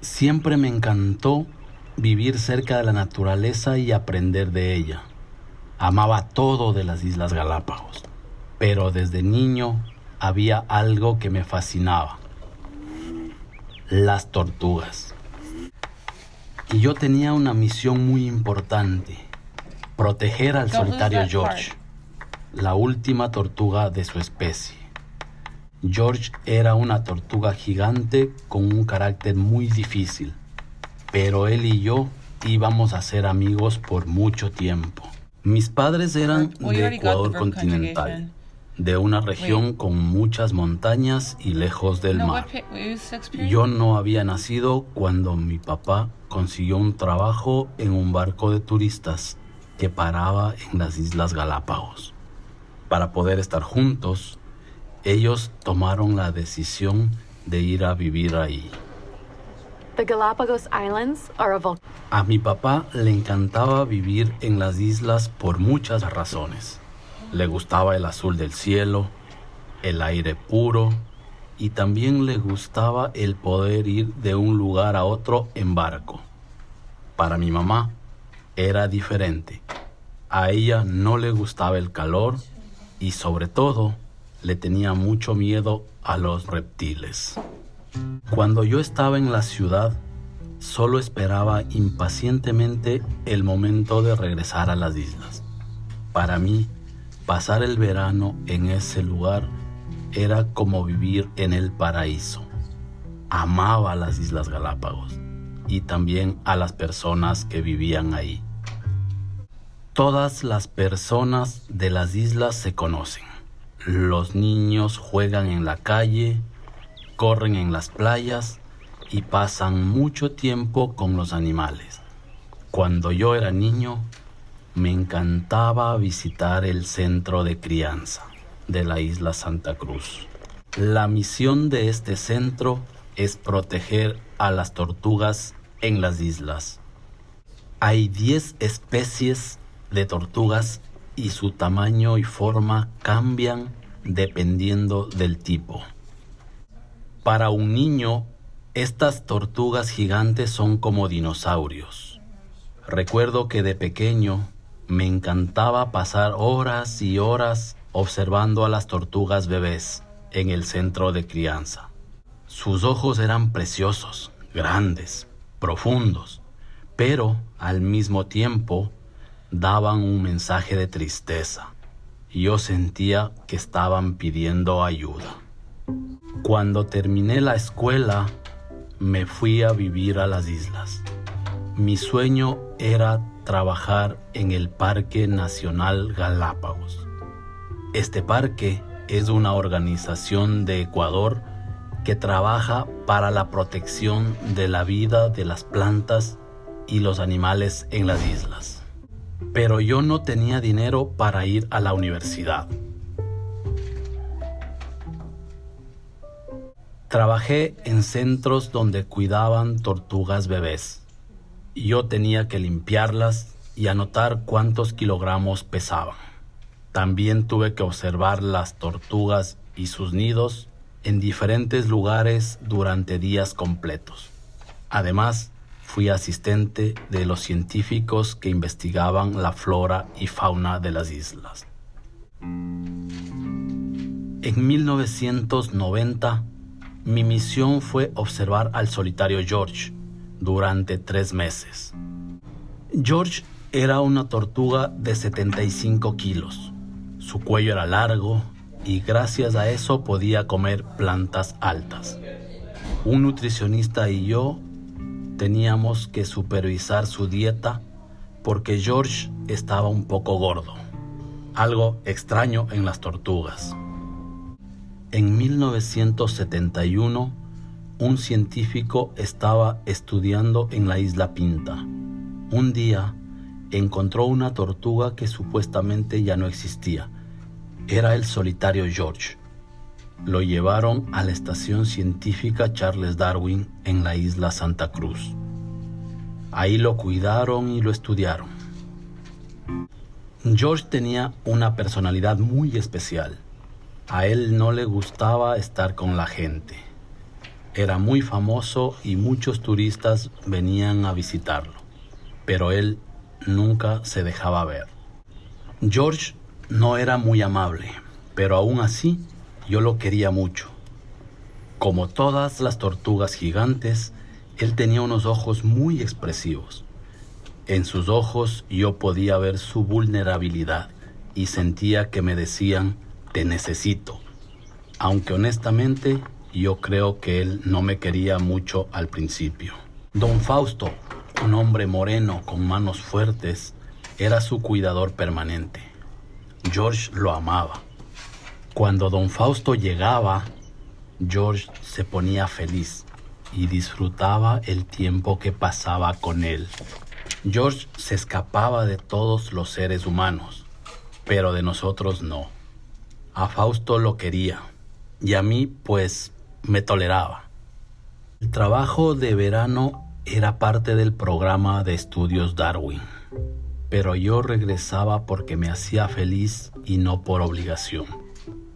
Siempre me encantó vivir cerca de la naturaleza y aprender de ella. Amaba todo de las Islas Galápagos, pero desde niño había algo que me fascinaba: las tortugas. Y yo tenía una misión muy importante: proteger al solitario George, la última tortuga de su especie. George era una tortuga gigante con un carácter muy difícil, pero él y yo íbamos a ser amigos por mucho tiempo. Mis padres eran de Ecuador continental, de una región con muchas montañas y lejos del mar. Yo no había nacido cuando mi papá consiguió un trabajo en un barco de turistas que paraba en las Islas Galápagos. Para poder estar juntos, ellos tomaron la decisión de ir a vivir ahí. The Galapagos Islands are a volcano. A mi papá le encantaba vivir en las islas por muchas razones. Le gustaba el azul del cielo, el aire puro, y también le gustaba el poder ir de un lugar a otro en barco. Para mi mamá era diferente. A ella no le gustaba el calor y, sobre todo, le tenía mucho miedo a los reptiles. Cuando yo estaba en la ciudad, solo esperaba impacientemente el momento de regresar a las islas. Para mí, pasar el verano en ese lugar era como vivir en el paraíso. Amaba las Islas Galápagos y también a las personas que vivían ahí. Todas las personas de las islas se conocen. Los niños juegan en la calle, corren en las playas y pasan mucho tiempo con los animales. Cuando yo era niño, me encantaba visitar el centro de crianza de la isla Santa Cruz. La misión de este centro es proteger a las tortugas en las islas. Hay 10 especies de tortugas y su tamaño y forma cambian dependiendo del tipo. Para un niño, estas tortugas gigantes son como dinosaurios. Recuerdo que de pequeño me encantaba pasar horas y horas observando a las tortugas bebés en el centro de crianza. Sus ojos eran preciosos, grandes, profundos, pero al mismo tiempo daban un mensaje de tristeza. Yo sentía que estaban pidiendo ayuda. Cuando terminé la escuela, me fui a vivir a las islas. Mi sueño era trabajar en el Parque Nacional Galápagos. Este parque es una organización de Ecuador que trabaja para la protección de la vida de las plantas y los animales en las islas. Pero yo no tenía dinero para ir a la universidad. Trabajé en centros donde cuidaban tortugas bebés. Yo tenía que limpiarlas y anotar cuántos kilogramos pesaban. También tuve que observar las tortugas y sus nidos en diferentes lugares durante días completos. Además, fui asistente de los científicos que investigaban la flora y fauna de las islas. En 1990, mi misión fue observar al solitario George durante 3 meses. George era una tortuga de 75 kilos. Su cuello era largo y gracias a eso podía comer plantas altas. Un nutricionista y yo teníamos que supervisar su dieta porque George estaba un poco gordo, algo extraño en las tortugas. En 1971, un científico estaba estudiando en la isla Pinta. Un día encontró una tortuga que supuestamente ya no existía. Era el solitario George. Lo llevaron a la estación científica Charles Darwin en la isla Santa Cruz. Ahí lo cuidaron y lo estudiaron. George tenía una personalidad muy especial. A él no le gustaba estar con la gente. Era muy famoso y muchos turistas venían a visitarlo, pero él nunca se dejaba ver. George no era muy amable, pero aún así yo lo quería mucho. Como todas las tortugas gigantes, él tenía unos ojos muy expresivos. En sus ojos yo podía ver su vulnerabilidad y sentía que me decían, te necesito. Aunque honestamente yo creo que él no me quería mucho al principio. Don Fausto, un hombre moreno con manos fuertes, era su cuidador permanente. George lo amaba. Cuando Don Fausto llegaba, George se ponía feliz y disfrutaba el tiempo que pasaba con él. George se escapaba de todos los seres humanos, pero de nosotros no. A Fausto lo quería y a mí, pues, me toleraba. El trabajo de verano era parte del programa de estudios Darwin, pero yo regresaba porque me hacía feliz y no por obligación.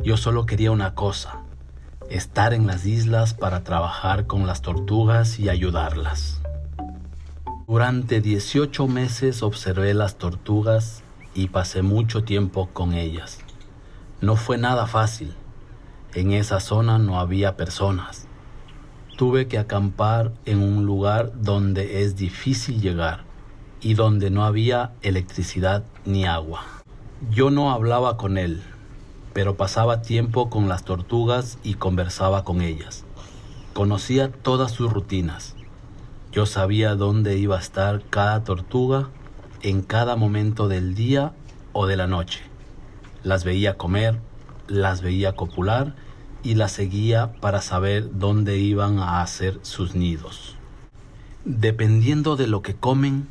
Yo solo quería una cosa: estar en las islas para trabajar con las tortugas y ayudarlas. Durante 18 meses observé las tortugas y pasé mucho tiempo con ellas. No fue nada fácil. En esa zona no había personas. Tuve que acampar en un lugar donde es difícil llegar y donde no había electricidad ni agua. Yo no hablaba con él, pero pasaba tiempo con las tortugas y conversaba con ellas. Conocía todas sus rutinas. Yo sabía dónde iba a estar cada tortuga en cada momento del día o de la noche. Las veía comer, las veía copular y las seguía para saber dónde iban a hacer sus nidos. Dependiendo de lo que comen,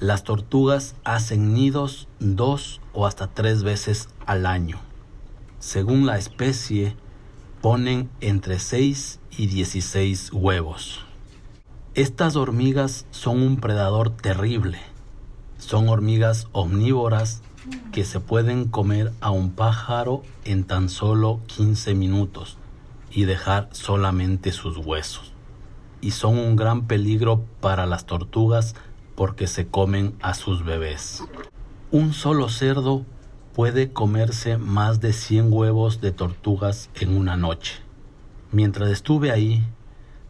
las tortugas hacen nidos 2 o hasta 3 veces al año. Según la especie, ponen entre 6 y 16 huevos. Estas hormigas son un predador terrible. Son hormigas omnívoras que se pueden comer a un pájaro en tan solo 15 minutos y dejar solamente sus huesos. Y son un gran peligro para las tortugas porque se comen a sus bebés. Un solo cerdo puede comerse más de 100 huevos de tortugas en una noche. Mientras estuve ahí,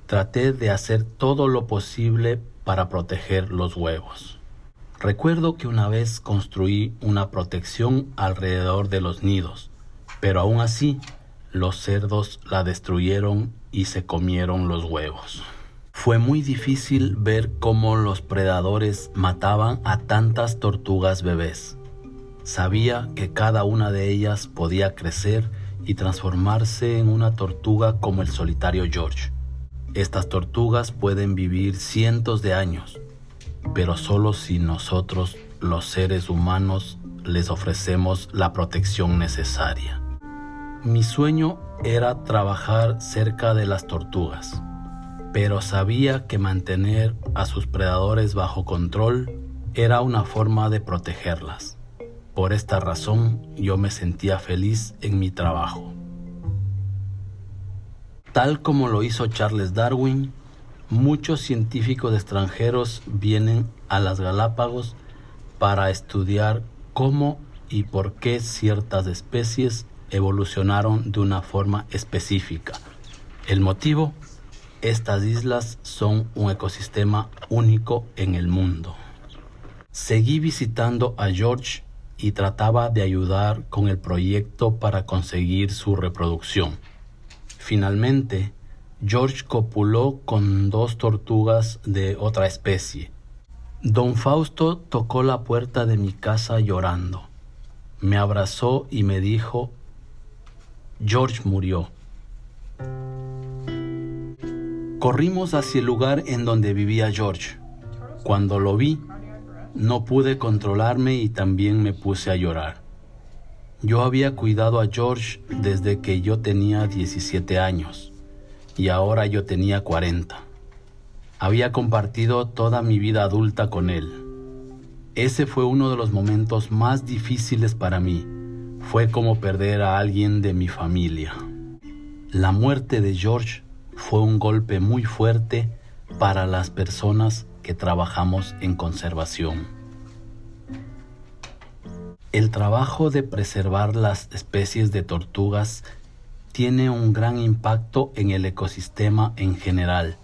traté de hacer todo lo posible para proteger los huevos. Recuerdo que una vez construí una protección alrededor de los nidos, pero aún así los cerdos la destruyeron y se comieron los huevos. Fue muy difícil ver cómo los predadores mataban a tantas tortugas bebés. Sabía que cada una de ellas podía crecer y transformarse en una tortuga como el solitario George. Estas tortugas pueden vivir cientos de años, pero solo si nosotros, los seres humanos, les ofrecemos la protección necesaria. Mi sueño era trabajar cerca de las tortugas, pero sabía que mantener a sus predadores bajo control era una forma de protegerlas. Por esta razón, yo me sentía feliz en mi trabajo. Tal como lo hizo Charles Darwin, muchos científicos extranjeros vienen a las Galápagos para estudiar cómo y por qué ciertas especies evolucionaron de una forma específica. El motivo: estas islas son un ecosistema único en el mundo. Seguí visitando a George y trataba de ayudar con el proyecto para conseguir su reproducción. Finalmente, George copuló con 2 tortugas de otra especie. Don Fausto tocó la puerta de mi casa llorando. Me abrazó y me dijo: George murió. Corrimos hacia el lugar en donde vivía George. Cuando lo vi, no pude controlarme y también me puse a llorar. Yo había cuidado a George desde que yo tenía 17 años y ahora yo tenía 40. Había compartido toda mi vida adulta con él. Ese fue uno de los momentos más difíciles para mí. Fue como perder a alguien de mi familia. La muerte de George fue un golpe muy fuerte para las personas que trabajamos en conservación. El trabajo de preservar las especies de tortugas tiene un gran impacto en el ecosistema en general,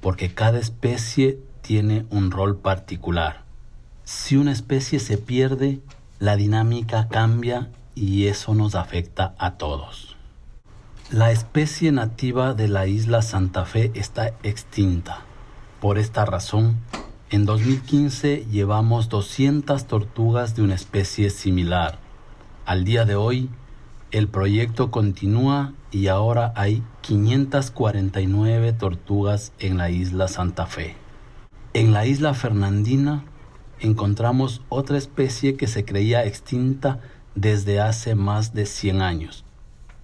porque cada especie tiene un rol particular. Si una especie se pierde, la dinámica cambia y eso nos afecta a todos. La especie nativa de la isla Santa Fe está extinta. Por esta razón, en 2015 llevamos 200 tortugas de una especie similar. Al día de hoy, el proyecto continúa y ahora hay 549 tortugas en la isla Santa Fe. En la isla Fernandina encontramos otra especie que se creía extinta desde hace más de 100 años.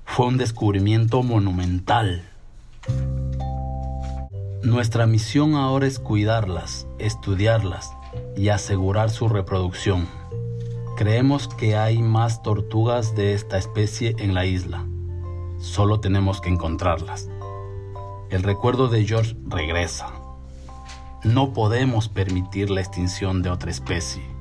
Fue un descubrimiento monumental. Nuestra misión ahora es cuidarlas, estudiarlas y asegurar su reproducción. Creemos que hay más tortugas de esta especie en la isla. Solo tenemos que encontrarlas. El recuerdo de George regresa. No podemos permitir la extinción de otra especie.